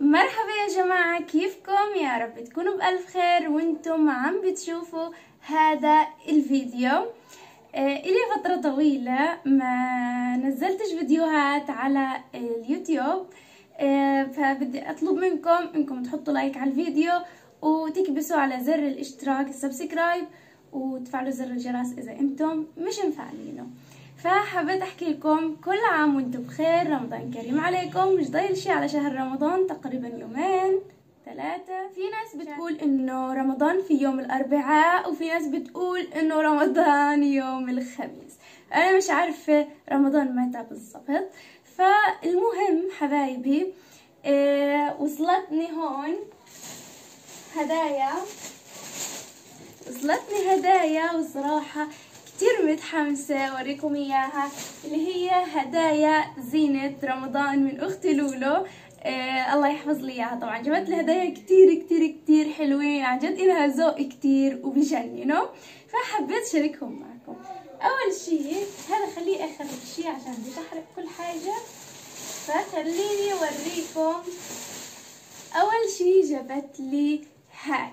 مرحبا يا جماعة، كيفكم؟ يا رب تكونوا بألف خير وانتم عم بتشوفوا هذا الفيديو. إلي فترة طويلة ما نزلتش فيديوهات على اليوتيوب، فبدي أطلب منكم إنكم تحطوا لايك على الفيديو وتكبسوا على زر الاشتراك السبسكرايب وتفعلوا زر الجرس إذا انتم مش مفعلينه. فحبيت احكي لكم كل عام وانتم بخير، رمضان كريم عليكم. مش ضايل شي على شهر رمضان، تقريبا يومين ثلاثة. في ناس بتقول انه رمضان في يوم الاربعاء، وفي ناس بتقول انه رمضان يوم الخميس. انا مش عارفة رمضان متى بالضبط. فالمهم حبايبي، وصلتني هون هدايا وصراحة كتير متحمسة اوريكم اياها، اللي هي هدايا زينة رمضان من اختي لولو. الله يحفظ لي اياها. طبعا جبت لي هدايا كتير كتير كتير حلوين، عن جد الها ذوق كتير وبجننوا، فحبيت اشاركهم معكم. اول شي هذا خليه اخر شي عشان بدي احرق كل حاجة، فخليني اوريكم. اول شي جبت لي هاي،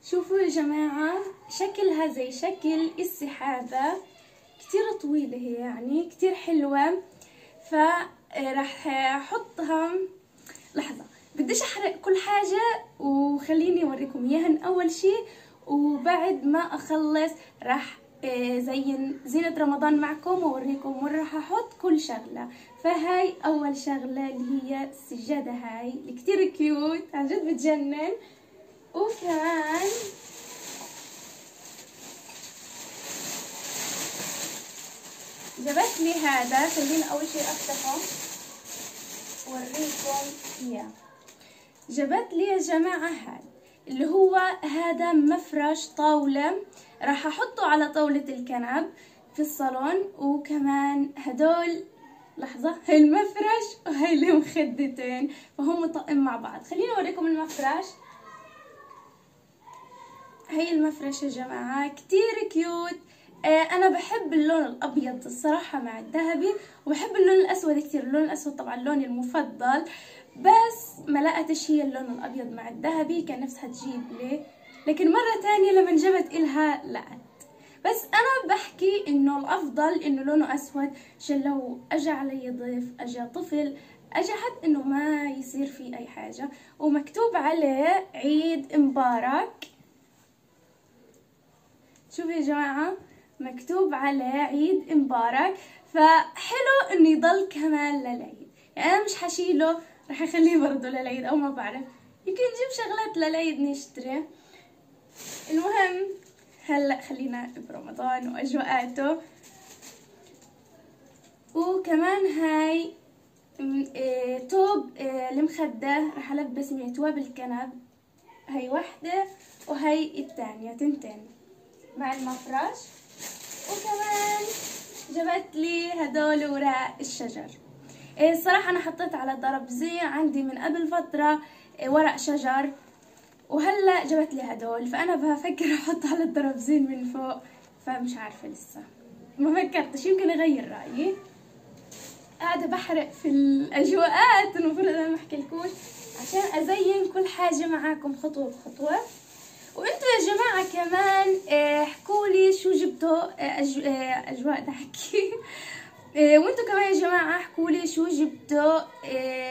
شوفوا يا جماعة شكلها زي شكل السحابة، كتير طويلة هي، يعني كتير حلوة. فراح احطها. لحظة، بديش احرق كل حاجة وخليني اوريكم اياها اول شي، وبعد ما اخلص راح زين زينة رمضان معكم واوريكم وين راح احط كل شغلة. فهاي اول شغلة اللي هي السجادة هاي اللي كتير كيوت، عن جد بتجنن. وكمان جبت لي هذا، خليني اول شيء افتحه اوريكم اياه. جبت لي يا جماعه هذا اللي هو هذا مفرش طاوله، راح احطه على طاوله الكنب في الصالون. وكمان هدول، لحظه، هاي المفرش وهاي المخدتين، فهم طقم مع بعض. خليني اوريكم المفرش. هاي المفرش يا جماعة كتير كيوت. انا بحب اللون الابيض الصراحة مع الذهبي، وبحب اللون الاسود كتير. اللون الاسود طبعا لوني المفضل، بس ما لقتش هي اللون الابيض مع الذهبي، كان نفسها تجيب لي، لكن مرة تانية لما جبت الها لقت. بس انا بحكي انه الافضل انه لونه اسود، عشان لو اجى علي ضيف، اجى طفل، اجى حد، انه ما يصير فيه اي حاجة. ومكتوب عليه عيد مبارك. شوفوا يا جماعة مكتوب عليه عيد مبارك، فحلو انه يضل كمان للعيد. يعني انا مش حشيله، رح اخليه برضه للعيد، او ما بعرف، يمكن نجيب شغلات للعيد نشتري. المهم هلا خلينا برمضان واجواءاته. وكمان هاي توب المخدة، رح البس من تواب الكنب. هاي وحدة وهي الثانية، تنتين مع المفرش. وكمان جبت لي هدول وراء الشجر. الصراحة أنا حطيت على دربزين عندي من قبل فترة ورق شجر، وهلا جبت لي هدول، فأنا بفكر أحط على الدربزين من فوق، فمش عارفة لسه، ما فكرتش، يمكن أغير رأيي. قاعدة بحرق في الأجواءات، المفروض أنا ما أحكيلكوش عشان أزين كل حاجة معاكم خطوة بخطوة. وانتوا يا جماعة كمان احكولي شو جبتوا اجواء ضحكي. وانتوا كمان يا جماعة احكولي شو جبتوا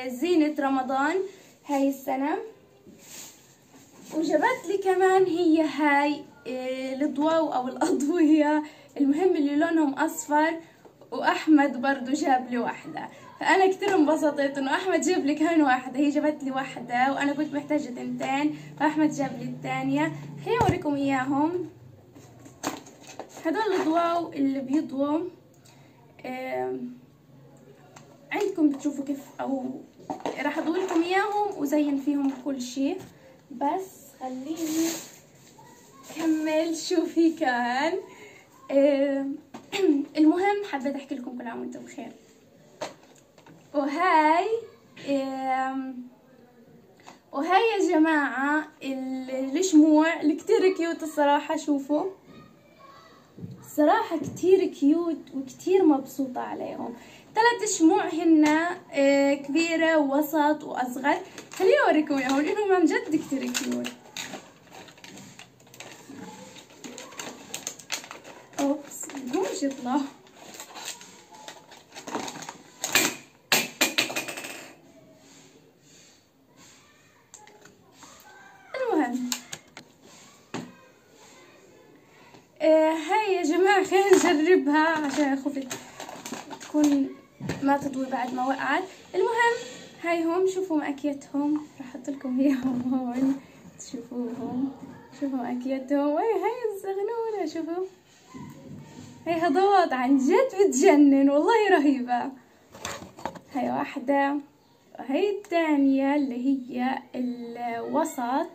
زينة رمضان هاي السنة. وجبت لي كمان هي هاي الضواو او الاضوية، المهم اللي لونهم اصفر. واحمد برضو جاب لي واحدة، فانا كتير انبسطت انه احمد جاب لي كمان واحدة. هي جابت لي واحدة وانا كنت محتاجة تنتين، فاحمد جاب لي الثانية. خليني اوريكم اياهم. هدول الضواو اللي بيضوا، عندكم بتشوفوا كيف، او راح اضوي لكم اياهم وزين فيهم كل شيء. بس خليني كمل شو في كان. المهم حبيت احكي لكم كل عام وانتم بخير. وهاي يا جماعة الشموع اللي كتير كيوت الصراحة. شوفوا الصراحة كتير كيوت وكتير مبسوطة عليهم. 3 شموع هن كبيرة ووسط وأصغر. خليني أوريكم إياهم لأنهم عن جد كتير كيوت. أوبس مش يطلع. المهم هاي يا جماعة خلينا نجربها عشان خفت تكون ما تضوي بعد ما وقعت. المهم هاي هم، شوفوا ماكيتهم، راح احط لكم اياهم هون تشوفوهم. شوفوا ماكيتهم، هاي الزغنونة، شوفوا هاي خضوات عن جد بتجنن والله رهيبة. هاي واحدة وهي الثانية اللي هي الوسط.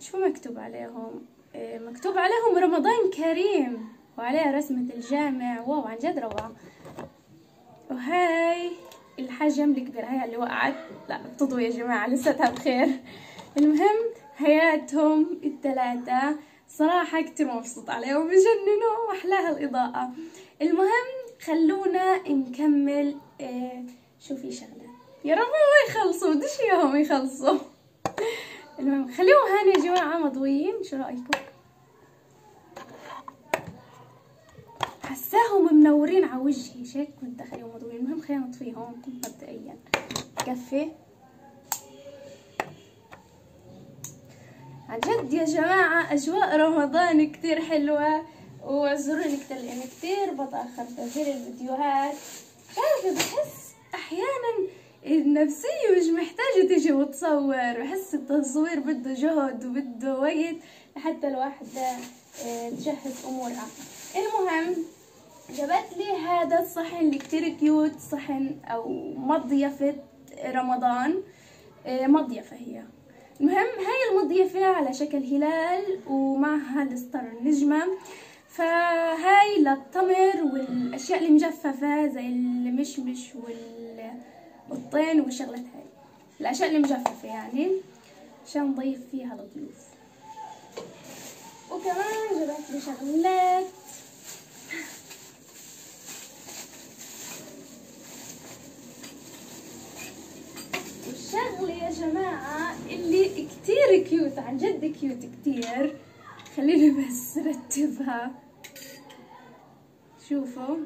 شو مكتوب عليهم؟ مكتوب عليهم رمضان كريم وعليها رسمة الجامع. واو عن جد روعة. وهاي الحجم الكبير، هاي اللي وقعت لا بتضوي يا جماعة لساتها بخير. المهم هياتهم ال3 صراحة كتير مبسوط عليهم، بجننوا واحلاها الإضاءة. المهم خلونا نكمل. شو في شغلة يا رب ما يخلصوا، بديش اياهم يخلصوا. المهم خليهم هان يا جماعة مضويين، شو رأيكم؟ حساهم منورين على وجهي، هيك كنت اخليهم مضويين. المهم خلينا نطفيهم مبدئيا. كفي عن جد يا جماعة أجواء رمضان كتير حلوة، واعذروني كتير لأني كتير بتأخر في تنزيل الفيديوهات. عارفة بحس أحيانا النفسية مش محتاجة تيجي وتصور، بحس التصوير بده جهد وبده وقت لحتى الواحدة تجهز أمورها. المهم جابت لي هذا الصحن اللي كتير كيوت، صحن أو مضيفة رمضان. مضيفة هي. المهم هاي المضيفة على شكل هلال ومعها الستار النجمة. فهاي للتمر والأشياء المجففة زي المشمش والطين والشغلات هاي الأشياء المجففة يعني عشان نضيف فيها الضيوف. وكمان جبت لي شغلات والشغلة يا جماعة اللي كتير كيوت، عن جد كيوت كتير. خليني بس رتبها. شوفوا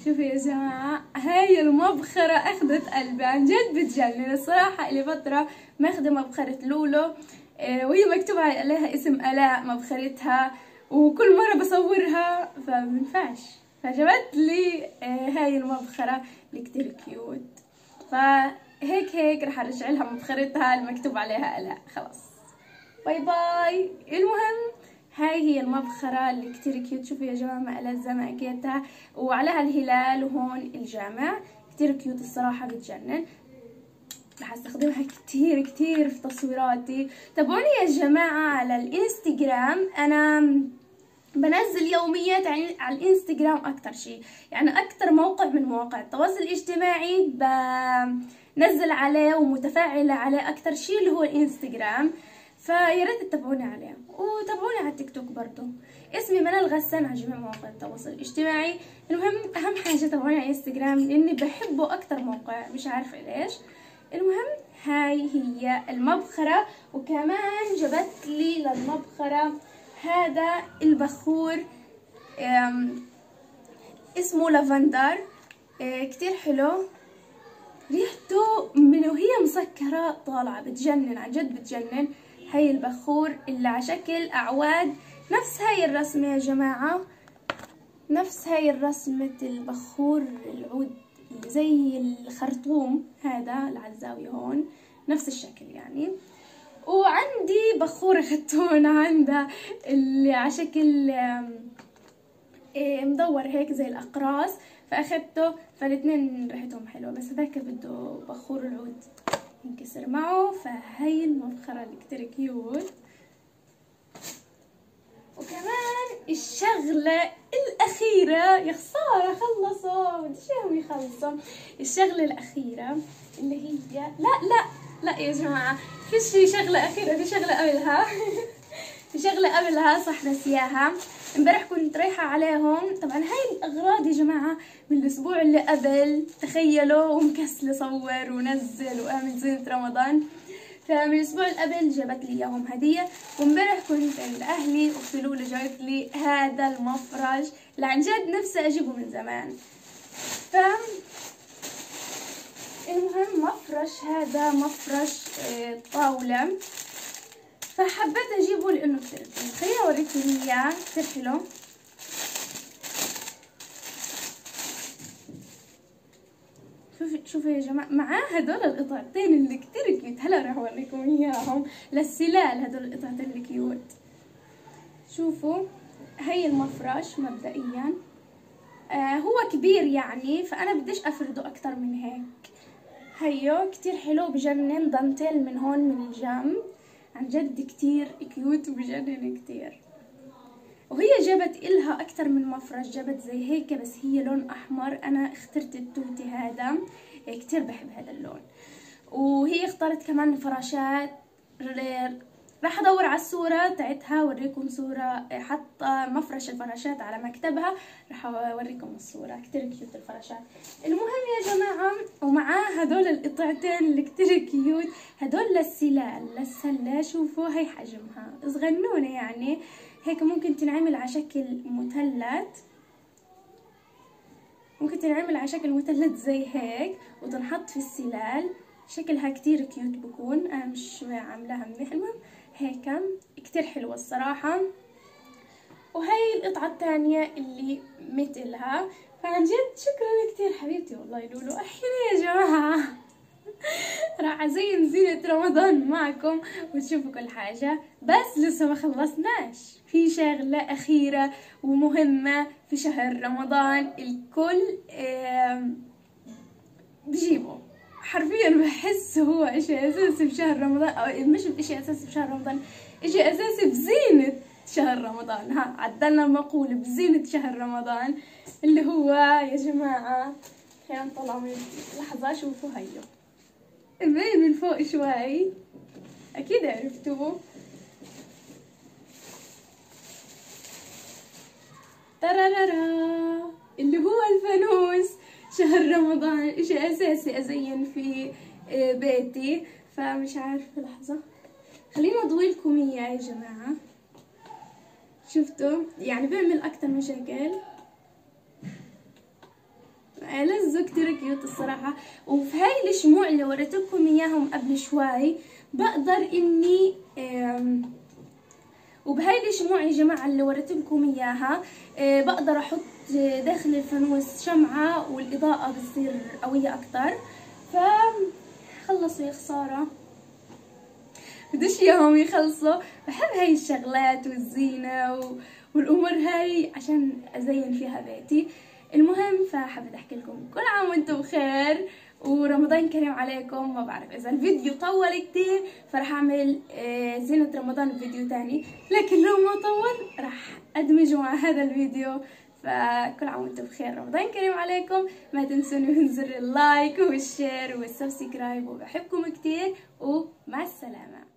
يا جماعة، هاي المبخرة اخذت قلبي، عن جد بتجنن الصراحة. اللي فترة ماخذة مبخرة لولو وهي مكتوب عليها اسم آلاء مبخرتها، وكل مرة بصورها فمنفعش، فجبت لي هاي المبخرة اللي كتير كيوت. فهيك رح ارجع لها مبخرتها المكتوب عليها آلاء. خلاص باي باي. المهم هاي هي المبخرة اللي كتير كيوت. شوفوا يا جماعة ما ألزم ماكيتها وعليها الهلال وهون الجامع. كتير كيوت الصراحة بتجنن. رح استخدمها كتير في تصويراتي. تابعوني يا جماعة على الانستغرام، انا بنزل يوميات على الانستغرام اكتر شيء، يعني اكتر موقع من مواقع التواصل الاجتماعي بنزل عليه ومتفاعلة عليه اكتر شيء اللي هو الانستغرام. فيا ريت تتابعوني عليه، وتابعوني على التيك توك برضو، اسمي منال غسان على جميع مواقع التواصل الاجتماعي. المهم اهم حاجه تابعوني على انستغرام لاني بحبه اكتر موقع، مش عارفه ليش. المهم هاي هي المبخره. وكمان جبت لي للمبخره هذا البخور اسمه لافندر، كتير حلو، ريحته من وهي مسكره طالعه بتجنن، عن جد بتجنن. هاي البخور اللي على شكل أعواد، نفس هاي الرسمة يا جماعة، نفس هاي الرسمة البخور العود اللي زي الخرطوم هذا اللي على الزاوية هون، نفس الشكل يعني. وعندي بخور ختونة عندها اللي على شكل مدور هيك زي الأقراص، فأخذته، فالاثنين ريحتهم حلوة، بس هذاك بده بخور العود ينكسر معه. فهي المبخرة اللي كتير كيوت. وكمان الشغلة الأخيرة، يا خسارة خلصوا، بديش اياهم يخلصوا. الشغلة الأخيرة اللي هي لا يا جماعة، فيش شغلة أخيرة، في شغلة قبلها. في شغلة قبلها صح نسياها. امبارح كنت رايحة عليهم، طبعا هاي الأغراض يا جماعة من الأسبوع اللي قبل، تخيلوا، ومكسلة صور ونزل وأعمل زينة رمضان. فمن الأسبوع اللي قبل جابت لي إياهم هدية، وامبارح كنت عند أهلي أختي لولو جابت لي هذا المفرش اللي عن جد نفسي أجيبه من زمان. المهم مفرش، هذا مفرش طاولة، فحبيت اجيبه لانه كتير حلو. خليني اوريكم اياه، كتير حلو. شوفوا يا جماعة، معاه هدول القطعتين اللي كتير كيوت. هلا راح اوريكم اياهم للسلال، هدول القطعتين الكيوت. شوفوا هي المفرش مبدئيا هو كبير يعني، فانا بديش افرده اكتر من هيك. هيو كتير حلو، بجنن، دانتيل من هون من الجنب، عن جد كتير كيوت وبجنن كتير. وهي جابت إلها أكتر من مفرش، جابت زي هيك بس هي لون أحمر، أنا اخترت التوتي هذا، كتير بحب هذا اللون. وهي اختارت كمان فراشات، راح ادور على الصورة تاعتها اوريكم صورة، حاطة مفرش الفراشات على مكتبها، راح اوريكم الصورة، كتير كيوت الفراشات. المهم يا جماعة، ومعاه هدول القطعتين اللي كتير كيوت، هدول للسلال للسلة. شوفوا هي حجمها صغنونة يعني، هيك ممكن تنعمل على شكل مثلث، ممكن تنعمل على شكل مثلث زي هيك وتنحط في السلال، شكلها كتير كيوت بكون. انا مش عاملاها منيح. المهم هيك كتير حلوة الصراحة. وهي القطعة الثانية اللي مثلها، فعن جد شكرا كتير حبيبتي والله لولو. احيانا يا جماعة راح ازين زينة رمضان معكم وتشوفوا كل حاجة، بس لسه ما خلصناش، في شغلة اخيرة ومهمة في شهر رمضان الكل بجيبه حرفيا. بحس هو اشي اساسي بشهر رمضان، او مش اشي اساسي بشهر رمضان، اشي اساسي بزينة شهر رمضان. ها عدلنا المقولة، بزينة شهر رمضان، اللي هو يا جماعة خلينا نطلع من لحظة. شوفوا هيو مبين من فوق شوي، اكيد عرفتوه. ترارارا، اللي هو الفانوس شهر رمضان، اشي اساسي ازين في بيتي. فمش عارفة، لحظة خليني اضوي لكم اياه يا جماعة. شفتوا يعني بيعمل اكتر من شكل، لزه كتير كيوت الصراحة. وفي هاي الشموع اللي وريتلكم اياهم قبل شوي بقدر اني وبهاي الشموع يا جماعة اللي وريتلكم اياها بقدر احط داخل الفانوس شمعة والاضاءة بتصير قوية اكتر. فخلصوا يا خسارة، بديش اياهم يخلصوا. بحب هاي الشغلات والزينة والامور هاي عشان ازين فيها بيتي. المهم فحبيت احكي لكم كل عام وانتم بخير ورمضان كريم عليكم. ما بعرف اذا الفيديو طول كتير فرح اعمل زينة رمضان بفيديو تاني، لكن لو ما طول راح ادمجه مع هذا الفيديو. فكل عام وانتم بخير، رمضان كريم عليكم. ما تنسوني من زر اللايك والشير والسبسكرايب، وبحبكم كتير ومع السلامة.